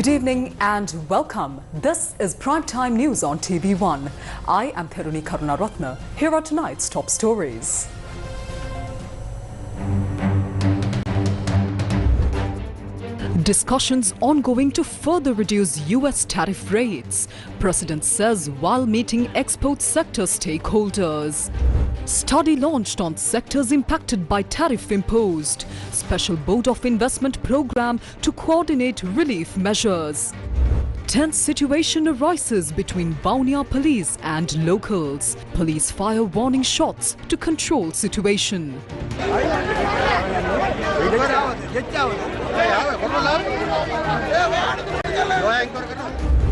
Good evening and welcome. This is Primetime News on TV1. I am Theruni Karunaratna. Here are tonight's top stories. Discussions ongoing to further reduce US tariff rates, President says while meeting export sector stakeholders. Study launched on sectors impacted by tariff imposed. Special Board of Investment program to coordinate relief measures. Tense situation arises between Baunia police and locals. Police fire warning shots to control situation.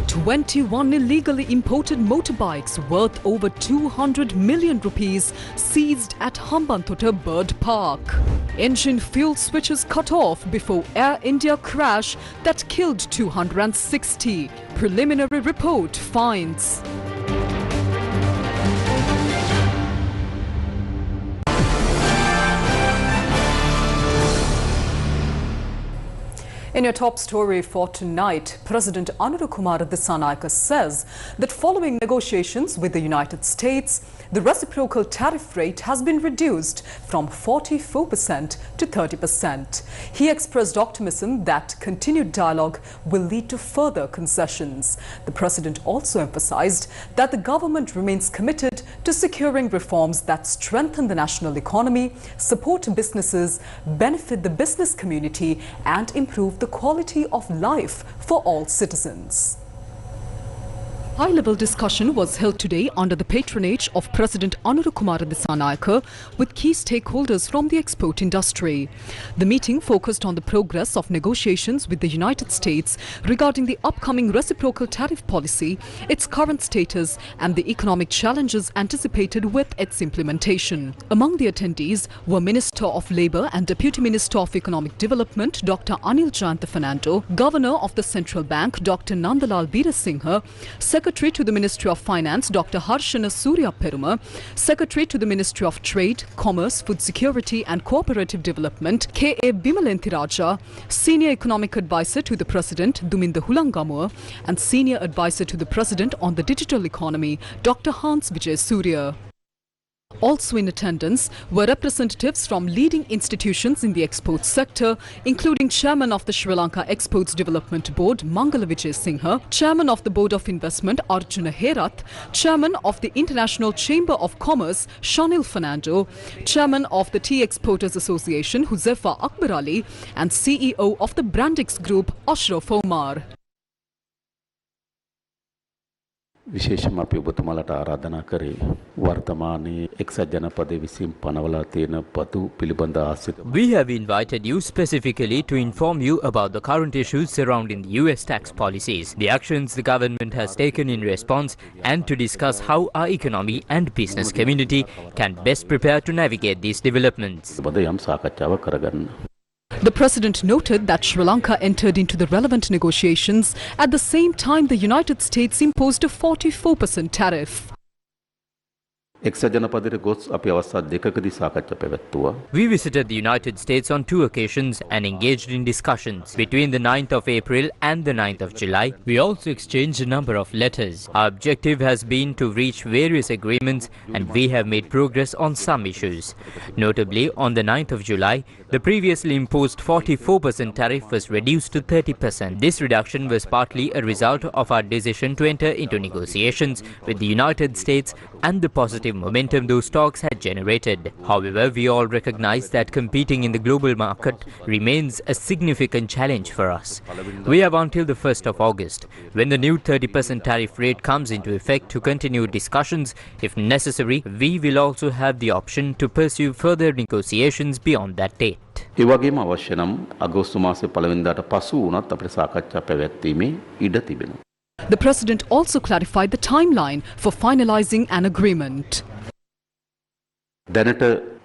21 illegally imported motorbikes worth over 200 million rupees seized at Hambantota Bird Park. Engine fuel switches cut off before Air India crash that killed 260. Preliminary report finds. In your top story for tonight, President Anurukumara Dissanayake says that following negotiations with the United States, the reciprocal tariff rate has been reduced from 44% to 30%. He expressed optimism that continued dialogue will lead to further concessions. The President also emphasized that the government remains committed to securing reforms that strengthen the national economy, support businesses, benefit the business community and improve the quality of life for all citizens. High-level discussion was held today under the patronage of President Anurukumara Dissanayake with key stakeholders from the export industry. The meeting focused on the progress of negotiations with the United States regarding the upcoming reciprocal tariff policy, its current status and the economic challenges anticipated with its implementation. Among the attendees were Minister of Labour and Deputy Minister of Economic Development Dr. Anil Jayanta Fernando, Governor of the Central Bank Dr. Nandalal Veerasinghe, Secretary to the Ministry of Finance Dr. Harshana Surya Peruma, Secretary to the Ministry of Trade, Commerce, Food Security and Cooperative Development K.A. Bimalentiraja, Senior Economic Advisor to the President Duminda Hulangamur and Senior Advisor to the President on the Digital Economy Dr. Hans Vijay Surya. Also in attendance were representatives from leading institutions in the export sector, including Chairman of the Sri Lanka Exports Development Board Mangala Vijay Singha, Chairman of the Board of Investment Arjuna Herath, Chairman of the International Chamber of Commerce Shanil Fernando, Chairman of the Tea Exporters Association Huzefa Akbar Ali and CEO of the Brandix Group Ashraf Omar. විශේෂම අපි ඔබතුමාලට ආරාධනා කරේ වර්තමානයේ එක්සත් ජනපදයේ විසින් පනවලා තියෙන පතු පිළිබඳ ආසිත. We have invited you specifically to inform you about the current issues surrounding the US tax policies, the actions the government has taken in response, and to discuss how our economy and business community can best prepare to navigate these developments. යම් සාකච්ඡාවක් කරගන්න. The President noted that Sri Lanka entered into the relevant negotiations at the same time the United States imposed a 44% tariff. එක්සත් ජනපදයට ගොස් අපි අවස්ථා දෙකකදී සාකච්ඡා පැවැත්තුවා. We visited the United States on 2 occasions and engaged in discussions. Between the 9th of April and the 9th of July, we also exchanged a number of letters. Our objective has been to reach various agreements and we have made progress on some issues. Notably, on the 9th of July, the previously imposed 44% tariff was reduced to 30%. This reduction was partly a result of our decision to enter into negotiations with the United States and the positive momentum those talks had generated. However, we all recognize that competing in the global market remains a significant challenge for us. We have until the 1st of August, when the new 30% tariff rate comes into effect, to continue discussions. If necessary, we will also have the option to pursue further negotiations beyond that date. ඒ වගේම අවශ්‍ය නම් අගෝස්තු මාසයේ 1 වෙනිදාට පසු වුණත් අපේ සාකච්ඡා පැවැත්වීමේ ඉඩ තිබෙනවා. The President also clarified the timeline for finalizing an agreement. දැනට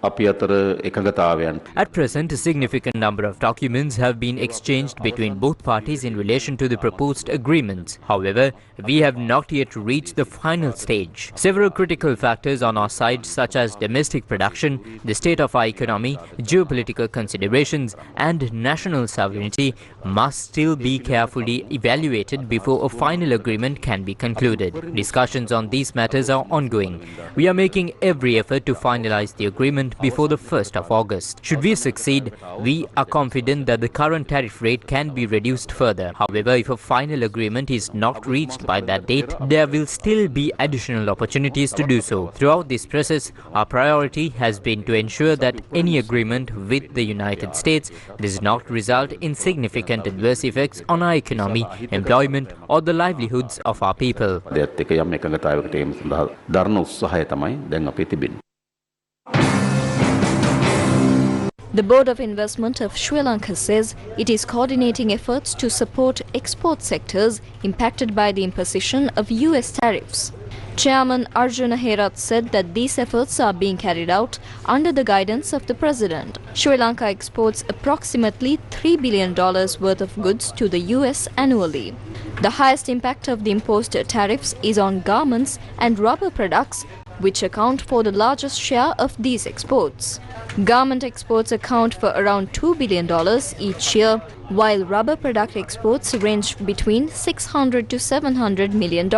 අපි අතර එකඟතාවයන් At present, a significant number of documents have been exchanged between both parties in relation to the proposed agreements. However, we have not yet reached the final stage. Several critical factors on our side, such as domestic production, the state of our economy, geopolitical considerations, and national sovereignty, must still be carefully evaluated before a final agreement can be concluded. Discussions on these matters are ongoing. We are making every effort to finalize the agreement before the 1st of August. Should we succeed, we are confident that the current tariff rate can be reduced further. However, if a final agreement is not reached by that date, there will still be additional opportunities to do so. Throughout this process, our priority has been to ensure that any agreement with the United States does not result in significant adverse effects on our economy, employment, or the livelihoods of our people. දෙයත් එක යම් එකඟතාවයකට ඒම සඳහා දරන උත්සාහය තමයි දැන් අපි තිබෙන්නේ. The Board of Investment of Sri Lanka says it is coordinating efforts to support export sectors impacted by the imposition of US tariffs. Chairman Arjuna Herath said that these efforts are being carried out under the guidance of the President. Sri Lanka exports approximately $3 billion worth of goods to the US annually. The highest impact of the imposed tariffs is on garments and rubber products, which account for the largest share of these exports. Garment exports account for around $2 billion each year, while rubber product exports range between $600 to $700 million.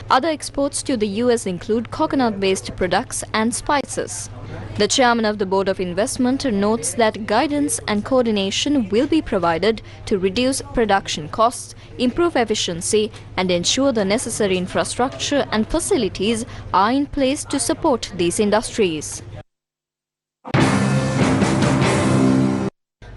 Other exports to the US include coconut-based products and spices. The chairman of the Board of Investment notes that guidance and coordination will be provided to reduce production costs, improve efficiency, and ensure the necessary infrastructure and facilities are in place to support these industries.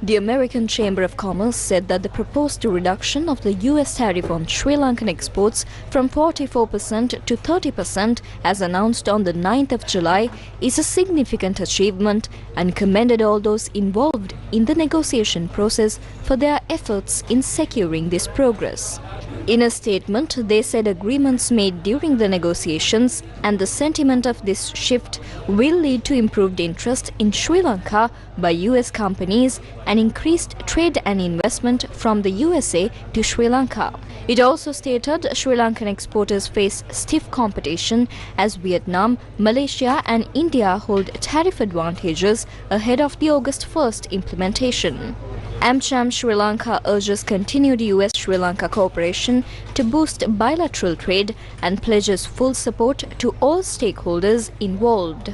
The American Chamber of Commerce said that the proposed reduction of the US tariff on Sri Lankan exports from 44% to 30% as announced on the 9th of July is a significant achievement and commended all those involved in the negotiation process for their efforts in securing this progress. In a statement, they said agreements made during the negotiations and the sentiment of this shift will lead to improved interest in Sri Lanka by US companies and increased trade and investment from the USA to Sri Lanka. It also stated Sri Lankan exporters face stiff competition as Vietnam, Malaysia and India hold tariff advantages ahead of the August 1st implementation. AmCham Sri Lanka urges continued US-Sri Lanka cooperation to boost bilateral trade and pledges full support to all stakeholders involved.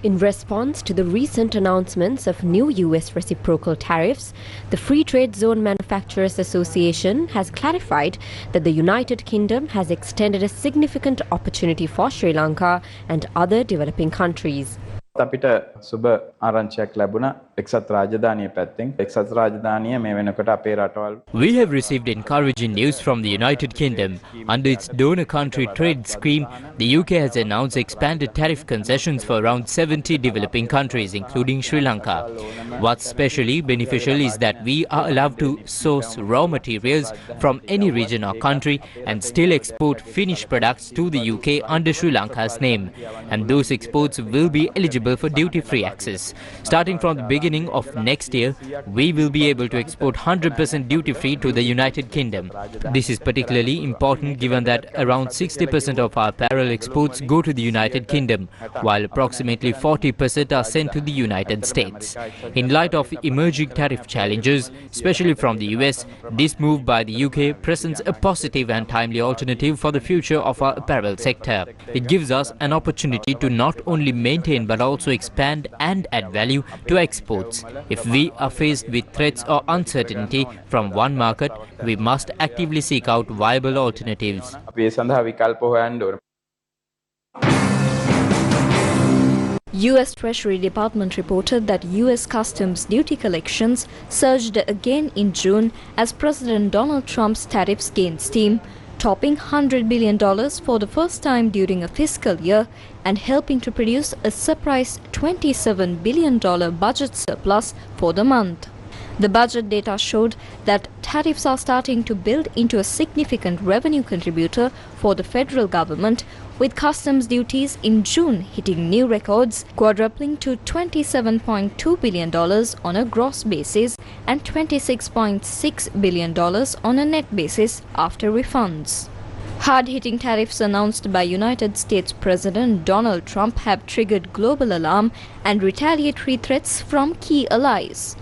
In response to the recent announcements of new US reciprocal tariffs, the Free Trade Zone Manufacturers Association has clarified that the United Kingdom has extended a significant opportunity for Sri Lanka and other developing countries. අපිට සුබ ආරංචියක් ලැබුණා එක්සත් රාජධානිය පැත්තෙන් එක්සත් රාජධානිය මේ වෙනකොට අපේ රටවල් We have received encouraging news from the United Kingdom. Under its donor country trade scheme, the UK has announced expanded tariff concessions for around 70 developing countries, including Sri Lanka. What's especially beneficial is that we are allowed to source raw materials from any region or country and still export finished products to the UK under Sri Lanka's name. And those exports will be eligible for duty-free access. Starting from the beginning of next year, we will be able to export 100% duty-free to the United Kingdom. This is particularly important given that around 60% of our apparel exports go to the United Kingdom, while approximately 40% are sent to the United States. In light of emerging tariff challenges, especially from the US, this move by the UK presents a positive and timely alternative for the future of our apparel sector. It gives us an opportunity to not only maintain but also expand and add value to exports. If we are faced with threats or uncertainty from one market, we must actively seek out viable alternatives. US Treasury Department reported that US Customs duty collections surged again in June as President Donald Trump's tariffs gained steam, topping $100 billion for the first time during a fiscal year and helping to produce a surprise $27 billion budget surplus for the month. The budget data showed that tariffs are starting to build into a significant revenue contributor for the federal government, with customs duties in June hitting new records, quadrupling to $27.2 billion on a gross basis and $26.6 billion on a net basis after refunds. Hard-hitting tariffs announced by United States President Donald Trump have triggered global alarm and retaliatory threats from key allies.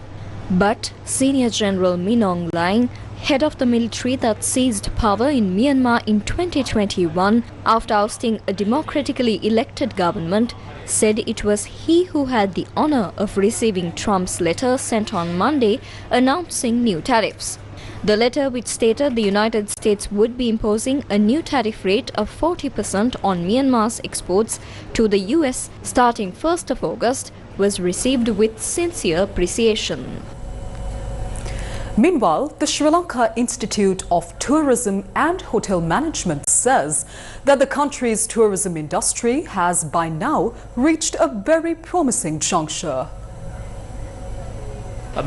But Senior General Min Aung Hlaing, head of the military that seized power in Myanmar in 2021 after ousting a democratically elected government, said it was he who had the honor of receiving Trump's letter sent on Monday announcing new tariffs. The letter, which stated the United States would be imposing a new tariff rate of 40% on Myanmar's exports to the US starting 1st of August, was received with sincere appreciation. Meanwhile, the Sri Lanka Institute of Tourism and Hotel Management says that the country's tourism industry has by now reached a very promising juncture. At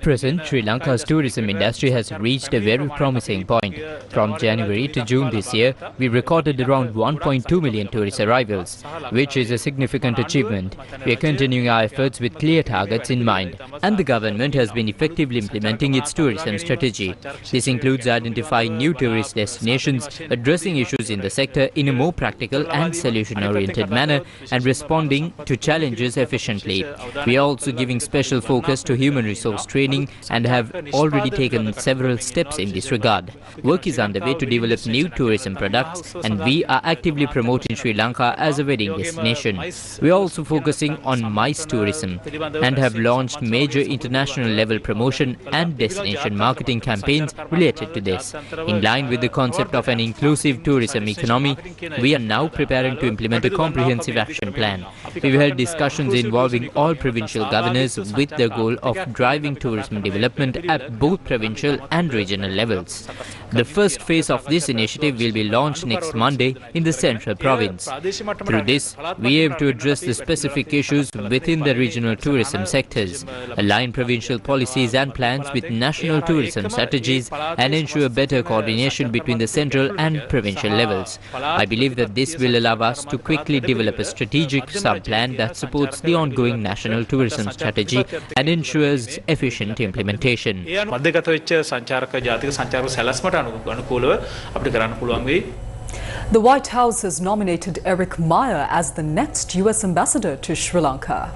present, Sri Lanka's tourism industry has reached a very promising point. From January to June this year, we recorded around 1.2 million tourist arrivals, which is a significant achievement. We are continuing our efforts with clear targets in mind, and the government has been effectively implementing its tourism strategy. This includes identifying new tourist destinations, addressing issues in the sector in a more practical and solution-oriented manner, and responding to challenges efficiently. We are also giving special focus to human resource training and have already taken several steps in this regard. Work is underway to develop new tourism products, and we are actively promoting Sri Lanka as a wedding destination. We are also focusing on MICE tourism and have launched major international level promotion and destination marketing campaigns related to this. In line with the concept of an inclusive tourism economy, we are now preparing to implement a comprehensive action plan. We held discussions involving all provincial governors with the goal of driving tourism development at both provincial and regional levels. The first phase of this initiative will be launched next Monday in the Central Province. Through this, we aim to address the specific issues within the regional tourism sectors, align provincial policies and plans with national tourism strategies, and ensure better coordination between the central and provincial levels. I believe that this will allow us to quickly develop a strategic sub-plan that supports the ongoing national tourism strategy and ensures efficient implementation. The White House has nominated Eric Meyer as the next US ambassador to Sri Lanka.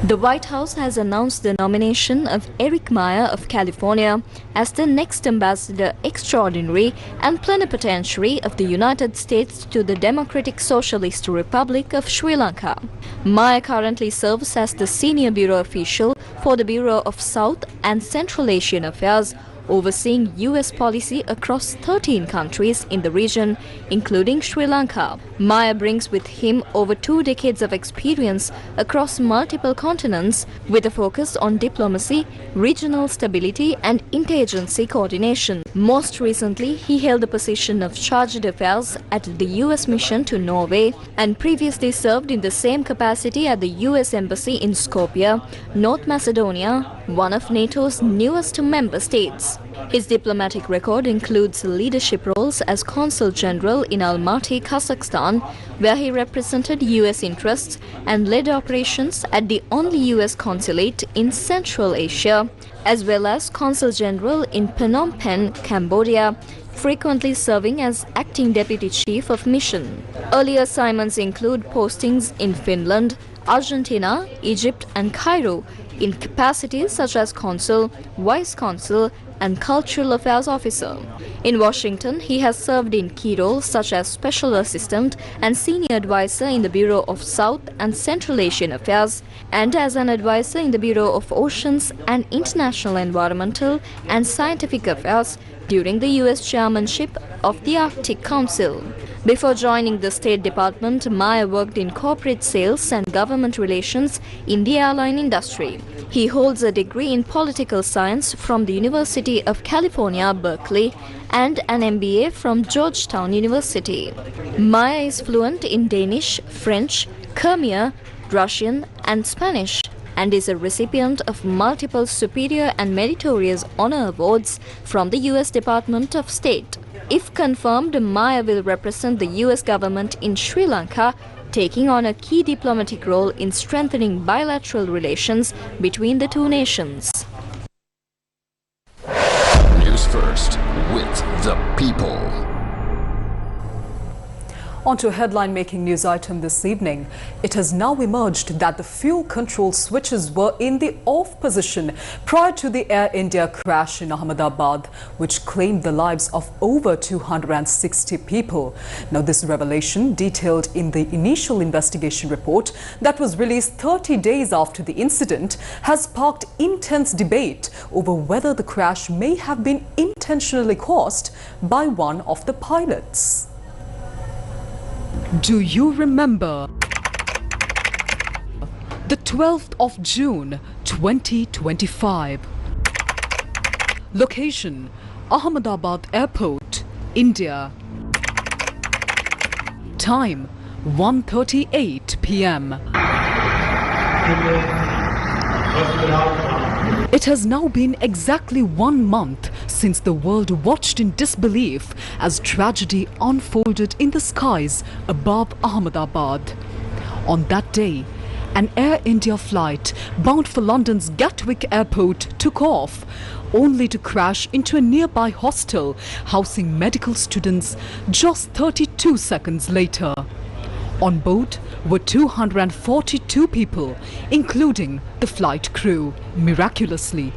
The White House has announced the nomination of Eric Meyer of California as the next Ambassador Extraordinary and Plenipotentiary of the United States to the Democratic Socialist Republic of Sri Lanka. Meyer currently serves as the Senior Bureau Official for the Bureau of South and Central Asian Affairs, overseeing US policy across 13 countries in the region, including Sri Lanka. Meyer brings with him over 2 decades of experience across multiple continents, with a focus on diplomacy, regional stability and interagency coordination. Most recently, he held the position of Chargé d'Affaires at the US mission to Norway and previously served in the same capacity at the US Embassy in Skopje, North Macedonia, one of NATO's newest member states. His diplomatic record includes leadership roles as Consul General in Almaty, Kazakhstan, where he represented US interests and led operations at the only US consulate in Central Asia, as well as Consul General in Phnom Penh, Cambodia, frequently serving as acting deputy chief of mission. Earlier assignments include postings in Finland, Argentina, Egypt and Cairo in capacities such as consul, vice consul and cultural affairs officer. In Washington, he has served in key roles such as special assistant and senior advisor in the Bureau of South and Central Asian Affairs and as an advisor in the Bureau of Oceans and International Environmental and Scientific Affairs during the US chairmanship of the Arctic Council. Before joining the State Department, Meyer worked in corporate sales and government relations in the airline industry. He holds a degree in political science from the University of California, Berkeley, and an MBA from Georgetown University. Meyer is fluent in Danish, French, Khmer, Russian and Spanish, and is a recipient of multiple Superior and Meritorious Honor Awards from the US Department of State. If confirmed, Maya will represent the US government in Sri Lanka, taking on a key diplomatic role in strengthening bilateral relations between the two nations. News First with the people. On to a headline-making news item this evening. It has now emerged that the fuel control switches were in the off position prior to the Air India crash in Ahmedabad, which claimed the lives of over 260 people. Now, this revelation, detailed in the initial investigation report that was released 30 days after the incident, has sparked intense debate over whether the crash may have been intentionally caused by one of the pilots. Do you remember? The 12th of June, 2025. Location: Ahmedabad Airport, India. Time: 1:38 p.m. It has now been exactly 1 month since the world watched in disbelief as tragedy unfolded in the skies above Ahmedabad. On that day, an Air India flight bound for London's Gatwick Airport took off, only to crash into a nearby hostel housing medical students just 32 seconds later. On board were 242 people, including the flight crew. Miraculously,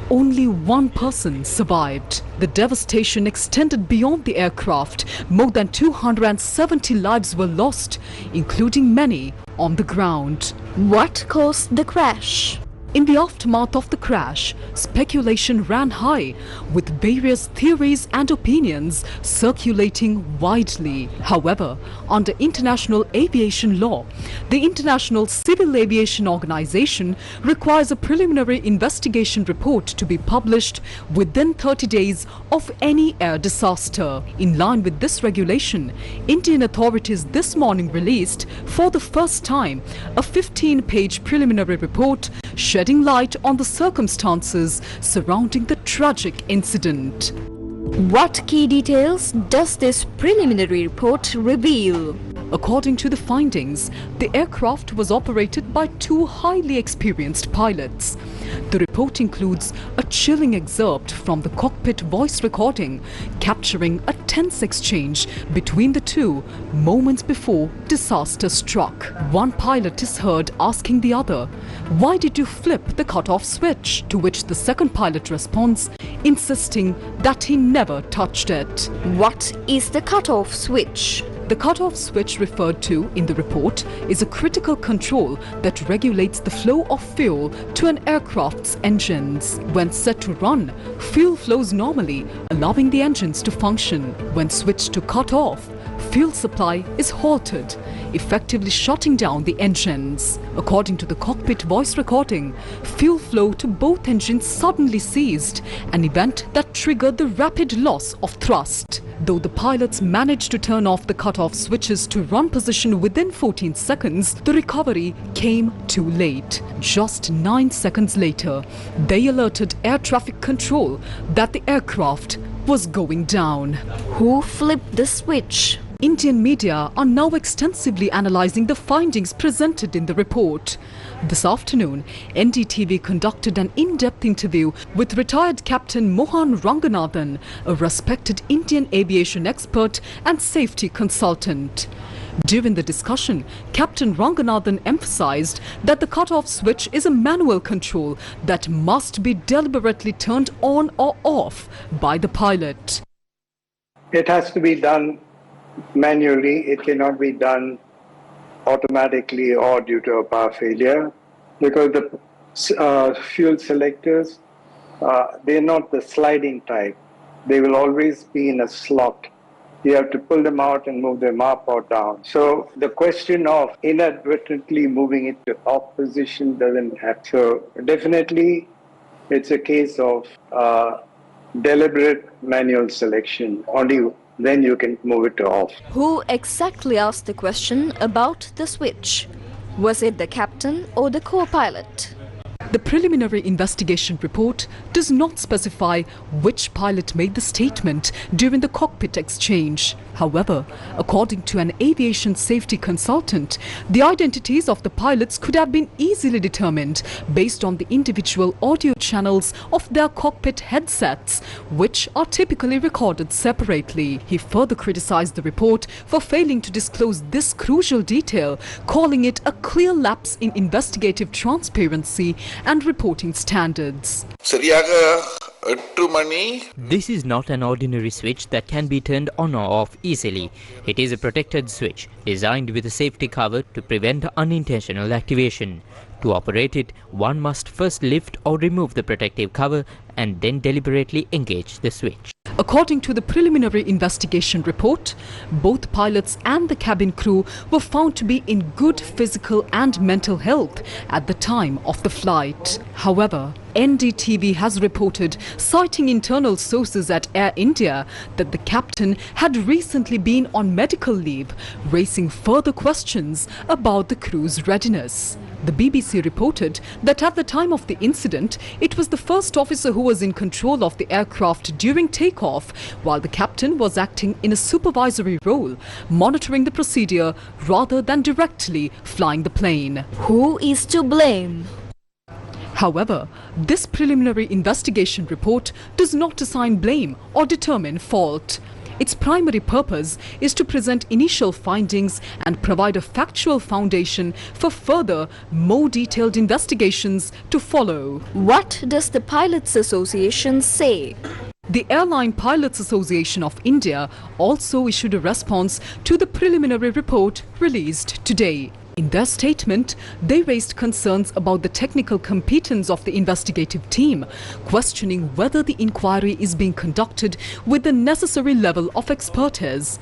only one person survived. The devastation extended beyond the aircraft. More than 270 lives were lost, including many on the ground. What caused the crash? In the aftermath of the crash, speculation ran high, with various theories and opinions circulating widely. However, under international aviation law, the International Civil Aviation Organization requires a preliminary investigation report to be published within 30 days of any air disaster. In line with this regulation, Indian authorities this morning released, for the first time, a 15-page preliminary report shedding light on the circumstances surrounding the tragic incident. What key details does this preliminary report reveal? According to the findings, the aircraft was operated by 2 highly experienced pilots. The report includes a chilling excerpt from the cockpit voice recording, capturing a tense exchange between the two moments before disaster struck. One pilot is heard asking the other, "Why did you flip the cutoff switch?" To which the second pilot responds, insisting that he never touched it. What is the cutoff switch? The cutoff switch referred to in the report is a critical control that regulates the flow of fuel to an aircraft's engines. When set to run, fuel flows normally, allowing the engines to function. When switched to cut off, fuel supply is halted, effectively shutting down the engines. According to the cockpit voice recording, fuel flow to both engines suddenly ceased, an event that triggered the rapid loss of thrust. Though the pilots managed to turn off the cutoff switches to run position within 14 seconds, the recovery came too late. Just 9 seconds later, they alerted air traffic control that the aircraft was going down. Who flipped the switch? Indian media are now extensively analysing the findings presented in the report. This afternoon, NDTV conducted an in-depth interview with retired Captain Mohan Ranganathan, a respected Indian aviation expert and safety consultant. During the discussion, Captain Ranganathan emphasized that the cutoff switch is a manual control that must be deliberately turned on or off by the pilot. It has to be done manually. It cannot be done automatically or due to a power failure, because the fuel selectors, they're not the sliding type. They will always be in a slot. You have to pull them out and move them up or down. So the question of inadvertently moving it to off position doesn't happen. So definitely it's a case of deliberate manual selection. Only then you can move it to off. Who exactly asked the question about the switch? Was it the captain or the co-pilot? The preliminary investigation report does not specify which pilot made the statement during the cockpit exchange. However, according to an aviation safety consultant, the identities of the pilots could have been easily determined based on the individual audio channels of their cockpit headsets, which are typically recorded separately. He further criticized the report for failing to disclose this crucial detail, calling it a clear lapse in investigative transparency and reporting standards. This is not an ordinary switch that can be turned on or off easily. It is a protected switch designed with a safety cover to prevent unintentional activation. To operate it, one must first lift or remove the protective cover and then deliberately engage the switch. According to the preliminary investigation report, both pilots and the cabin crew were found to be in good physical and mental health at the time of the flight. However, NDTV has reported, citing internal sources at Air India, that the captain had recently been on medical leave, raising further questions about the crew's readiness. The BBC reported that at the time of the incident, it was the first officer who was in control of the aircraft during takeoff, while the captain was acting in a supervisory role, monitoring the procedure rather than directly flying the plane. Who is to blame? However, this preliminary investigation report does not assign blame or determine fault. Its primary purpose is to present initial findings and provide a factual foundation for further, more detailed investigations to follow. What does the Pilots Association say? The Airline Pilots Association of India also issued a response to the preliminary report released today. In their statement, they raised concerns about the technical competence of the investigative team, questioning whether the inquiry is being conducted with the necessary level of expertise.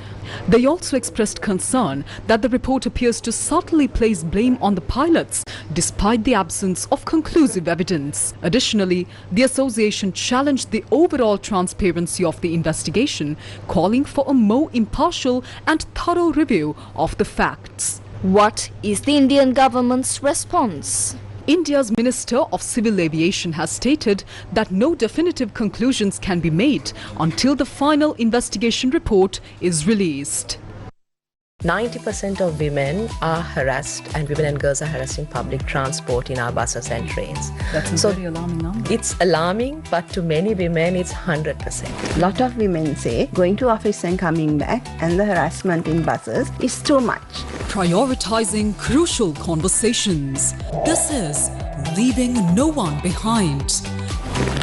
They also expressed concern that the report appears to subtly place blame on the pilots, despite the absence of conclusive evidence. Additionally, the association challenged the overall transparency of the investigation, calling for a more impartial and thorough review of the facts. What is the Indian government's response? India's Minister of Civil Aviation has stated that no definitive conclusions can be made until the final investigation report is released. 90% of women are harassed, and women and girls are harassed in public transport in our buses and trains. That's a very alarming number. It's alarming, but to many women it's 100%. A lot of women say going to office and coming back and the harassment in buses is too much. Prioritizing crucial conversations. This is Leaving No One Behind.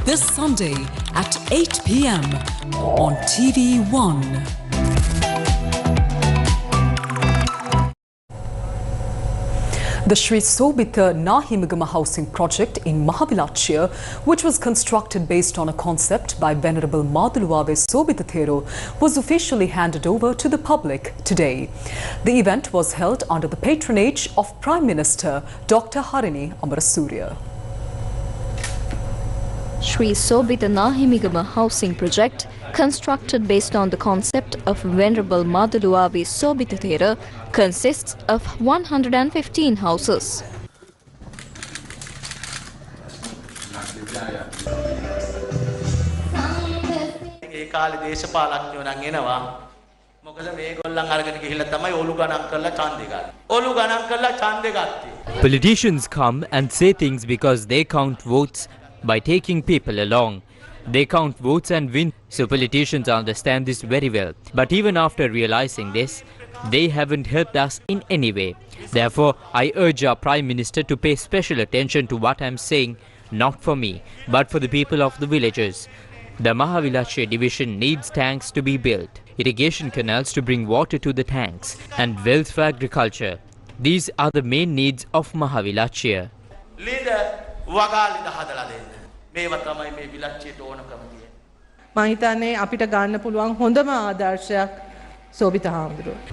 This Sunday at 8 p.m. on TV1. The Shri Sobita Nahimagama housing project in Mahavilachia, which was constructed based on a concept by Venerable Maduluave Sobita Thero, was officially handed over to the public today. The event was held under the patronage of Prime Minister Dr. Harini Amarasuriya. Shri Sobita Nahimagama housing project, constructed based on the concept of Venerable Maduluave Sobita Thero, consists of 115 houses. Politicians come and say things because they count votes by taking people along. They count votes and win, so politicians understand this very well. But even after realizing this, they haven't helped us in any way. Therefore, I urge our Prime Minister to pay special attention to what I'm saying, not for me, but for the people of the villages. The Mahavilachia division needs tanks to be built, irrigation canals to bring water to the tanks, and wealth for agriculture. These are the main needs of Mahavilachia.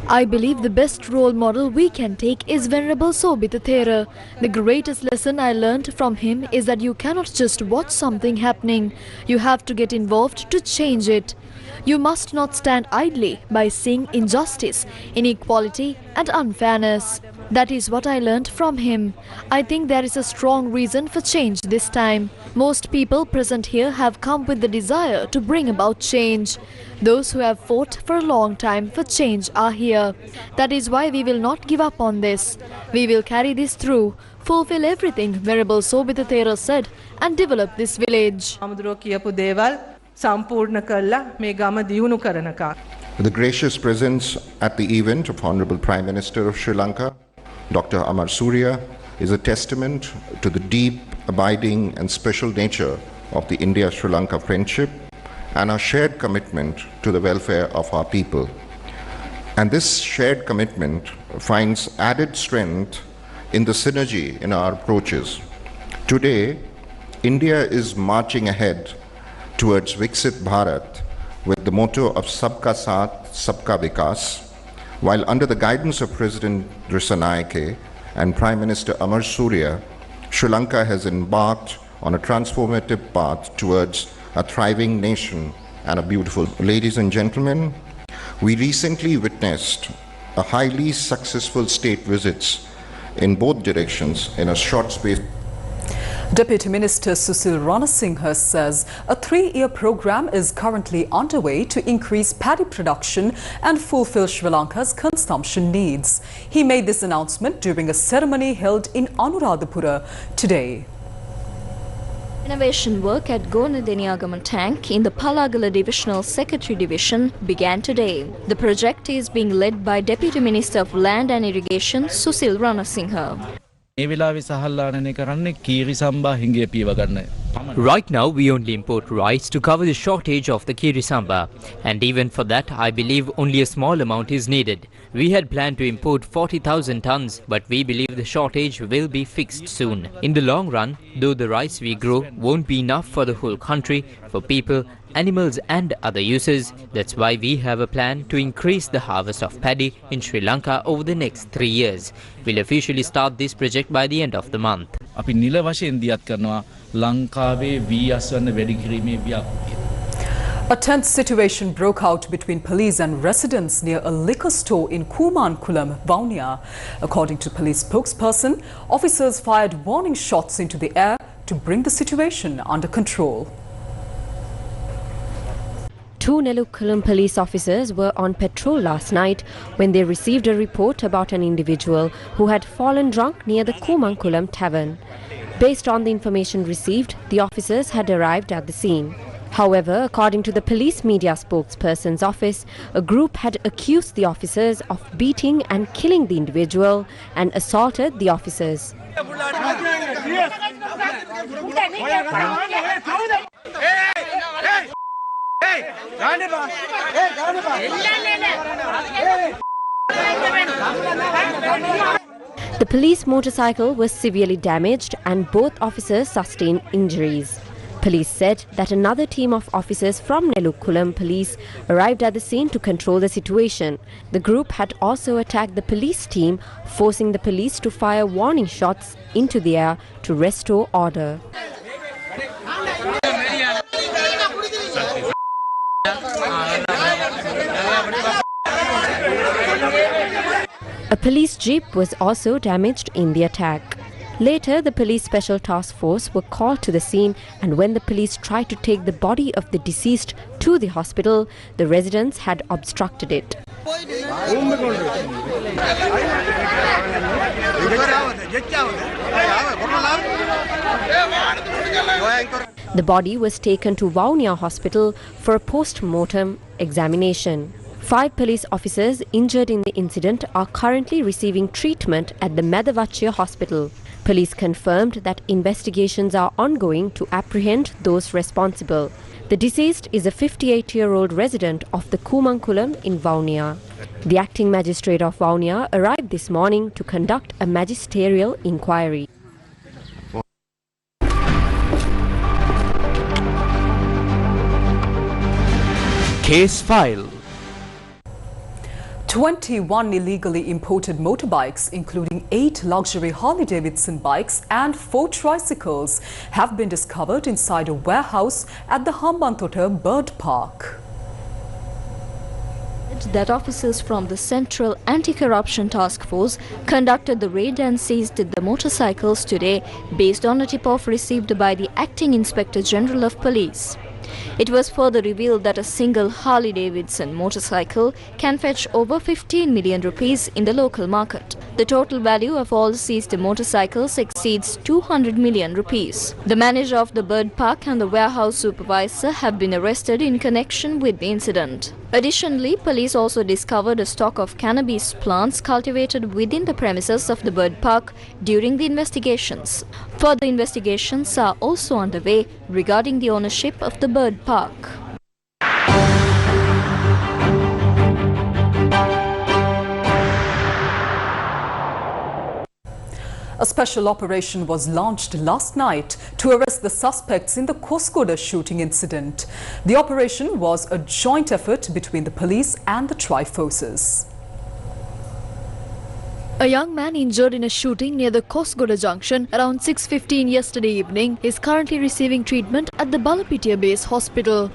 I believe the best role model we can take is Venerable Sobita Thero. The greatest lesson I learned from him is that you cannot just watch something happening. You have to get involved to change it. You must not stand idly by seeing injustice, inequality and unfairness. That is what I learnt from him. I think there is a strong reason for change this time. Most people present here have come with the desire to bring about change. Those who have fought for a long time for change are here. That is why we will not give up on this. We will carry this through, fulfill everything Venerable Sobita said, and develop this village. The gracious presence at the event of Honorable Prime Minister of Sri Lanka, Dr. Amar Surya, is a testament to the deep, abiding and special nature of the India-Sri Lanka friendship and our shared commitment to the welfare of our people. And this shared commitment finds added strength in the synergy in our approaches. Today, India is marching ahead towards Viksit Bharat with the motto of Sabka Saath, Sabka Vikas, while under the guidance of President Ranasingh and Prime Minister Amar Surya, Sri Lanka has embarked on a transformative path towards a thriving nation and a beautiful. Ladies and gentlemen, we recently witnessed a highly successful state visits in both directions in a short space. Deputy Minister Susil Ranasingh says a 3-year program is currently underway to increase paddy production and fulfill Sri Lanka's consumption needs. He made this announcement during a ceremony held in Anuradhapura today. Innovation work at Nahimagama tank in the Palagala Divisional Secretary Division began today. The project is being led by Deputy Minister of Land and Irrigation Susil Ranasingh. Right now, we only import rice to cover the shortage of the kiri samba, and even for that, I believe only a small amount is needed. We had planned to import 40,000 tons, but we believe the shortage will be fixed soon. In the long run, though the rice we grow won't be enough for the whole country, for people, animals and other uses, that's why we have a plan to increase the harvest of paddy in Sri Lanka over the next 3 years. We'll officially start this project by the end of the month. A tense situation broke out between police and residents near a liquor store in Kumankulam, Vaunia. According to police spokesperson, officers fired warning shots into the air to bring the situation under control. 2 Nellukkulam police officers were on patrol last night when they received a report about an individual who had fallen drunk near the Kumankulam tavern. Based on the information received, the officers had arrived at the scene. However, according to the police media spokesperson's office, a group had accused the officers of beating and killing the individual and assaulted the officers. The police motorcycle was severely damaged and both officers sustained injuries. Police said that another team of officers from Nellukkulam police arrived at the scene to control the situation. The group had also attacked the police team, forcing the police to fire warning shots into the air to restore order. A police jeep was also damaged in the attack. Later, the police special task force were called to the scene, and when the police tried to take the body of the deceased to the hospital, the residents had obstructed it. The body was taken to Vaunia Hospital for a post-mortem examination. 5 police officers injured in the incident are currently receiving treatment at the Medavachya Hospital. Police confirmed that investigations are ongoing to apprehend those responsible. The deceased is a 58-year-old resident of the Kumankulam in Vaunia. The acting magistrate of Vaunia arrived this morning to conduct a magisterial inquiry. Case file. 21 illegally imported motorbikes, including 8 luxury Harley-Davidson bikes and 4 tricycles, have been discovered inside a warehouse at the Hambantota Bird Park. that officers from the Central Anti-Corruption Task Force conducted the raid and seized the motorcycles today based on a tip-off received by the Acting Inspector General of Police. It was further revealed that a single Harley-Davidson motorcycle can fetch over 15 million rupees in the local market. The total value of all seized motorcycles exceeds 200 million rupees. The manager of the bird park and the warehouse supervisor have been arrested in connection with the incident. Additionally, police also discovered a stock of cannabis plants cultivated within the premises of the bird park during the investigations. Further investigations are also underway regarding the ownership of the bird park. A special operation was launched last night to arrest the suspects in the Koskoda shooting incident. The operation was a joint effort between the police and the tri-forces. A young man injured in a shooting near the Koskoda junction around 6:15 yesterday evening is currently receiving treatment at the Balapitia Base Hospital.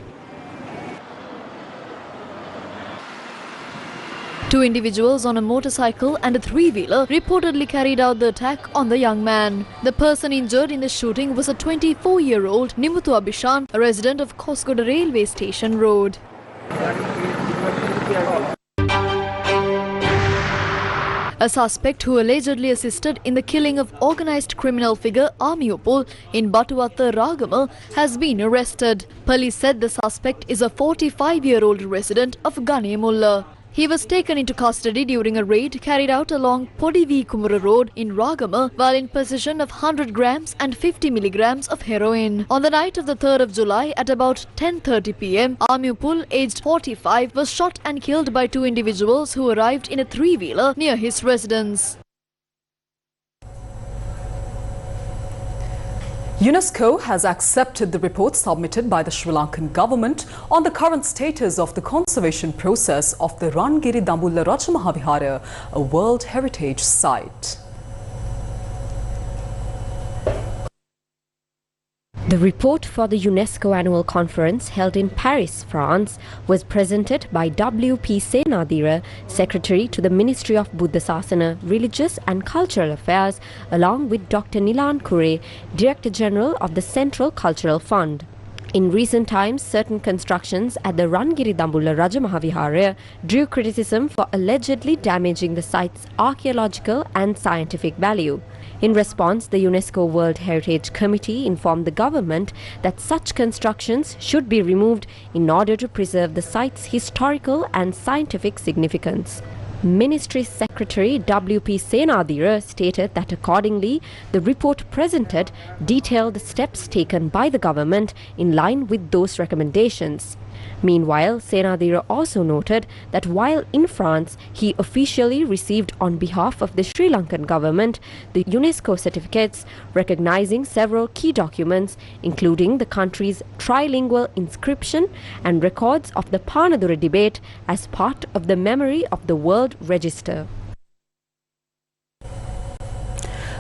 Two individuals on a motorcycle and a three-wheeler reportedly carried out the attack on the young man. The person injured in the shooting was a 24-year-old Nimuthu Abhishan, a resident of Koskoda Railway Station Road. A suspect who allegedly assisted in the killing of organised criminal figure Amiyopol in Batuwatta Ragama has been arrested. Police said the suspect is a 45-year-old resident of Ganemulla. He was taken into custody during a raid carried out along Podivi Kumara Road in Ragama while in possession of 100 grams and 50 milligrams of heroin. On the night of the 3rd of July at about 10:30 p.m, Amyupul, aged 45, was shot and killed by two individuals who arrived in a three-wheeler near his residence. UNESCO has accepted the report submitted by the Sri Lankan government on the current status of the conservation process of the Rangiri Dambulla Rajamahavihara, a World Heritage Site. The report for the UNESCO annual conference held in Paris, France, was presented by W.P. Senadira, Secretary to the Ministry of Buddha Sasana, Religious and Cultural Affairs, along with Dr. Nilan Kure, Director General of the Central Cultural Fund. In recent times, certain constructions at the Rangiri Dambulla Rajamahavihara drew criticism for allegedly damaging the site's archaeological and scientific value. In response, the UNESCO World Heritage Committee informed the government that such constructions should be removed in order to preserve the site's historical and scientific significance. Ministry Secretary W.P. Senadira stated that accordingly, the report presented detailed the steps taken by the government in line with those recommendations. Meanwhile, Senadira also noted that while in France, he officially received on behalf of the Sri Lankan government the UNESCO certificates recognizing several key documents, including the country's trilingual inscription and records of the Panadura debate as part of the memory of the World Register.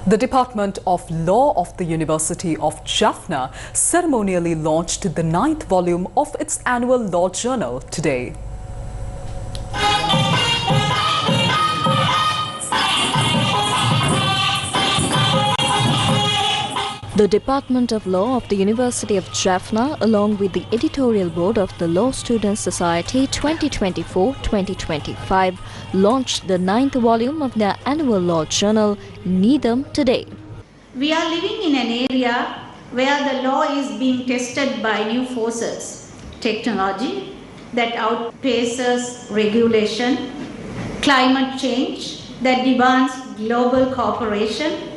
The Department of Law of the University of Jaffna ceremonially launched the 9th volume of its annual law journal today. The Department of Law of the University of Jaffna, along with the editorial board of the Law Students Society 2024-2025, launched the 9th volume of their annual law journal, Needham, today. We are living in an area where the law is being tested by new forces, technology that outpaces regulation, climate change that demands global cooperation,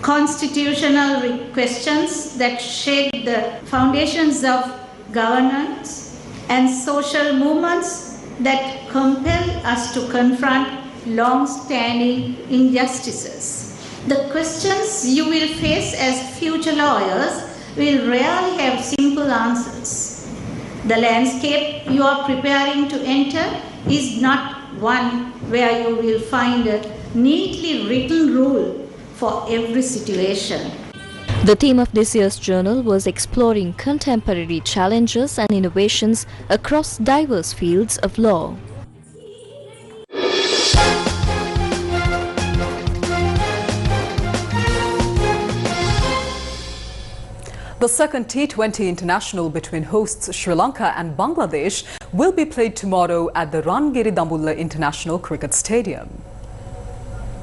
constitutional questions that shake the foundations of governance, and social movements that compel us to confront long-standing injustices. The questions you will face as future lawyers will rarely have simple answers. The landscape you are preparing to enter is not one where you will find a neatly written rule for every situation. The theme of this year's journal was exploring contemporary challenges and innovations across diverse fields of law. The second T20 International between hosts Sri Lanka and Bangladesh will be played tomorrow at the Ranasingh International Cricket Stadium.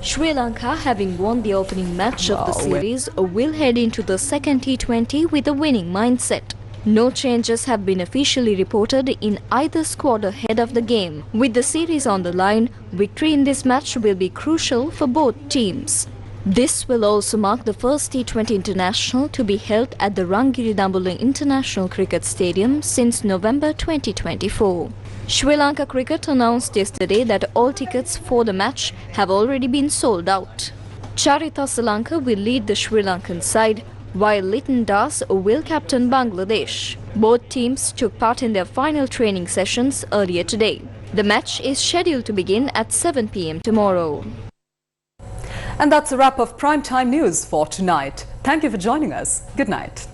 Sri Lanka, having won the opening match of the series, will head into the second T20 with a winning mindset. No changes have been officially reported in either squad ahead of the game. With the series on the line, victory in this match will be crucial for both teams. This will also mark the first T20 International to be held at the Ranasingh International Cricket Stadium since November 2024. Sri Lanka Cricket announced yesterday that all tickets for the match have already been sold out. Charita Salanka will lead the Sri Lankan side, while Liton Das will captain Bangladesh. Both teams took part in their final training sessions earlier today. The match is scheduled to begin at 7 p.m. tomorrow. And that's a wrap of Primetime News for tonight. Thank you for joining us. Good night.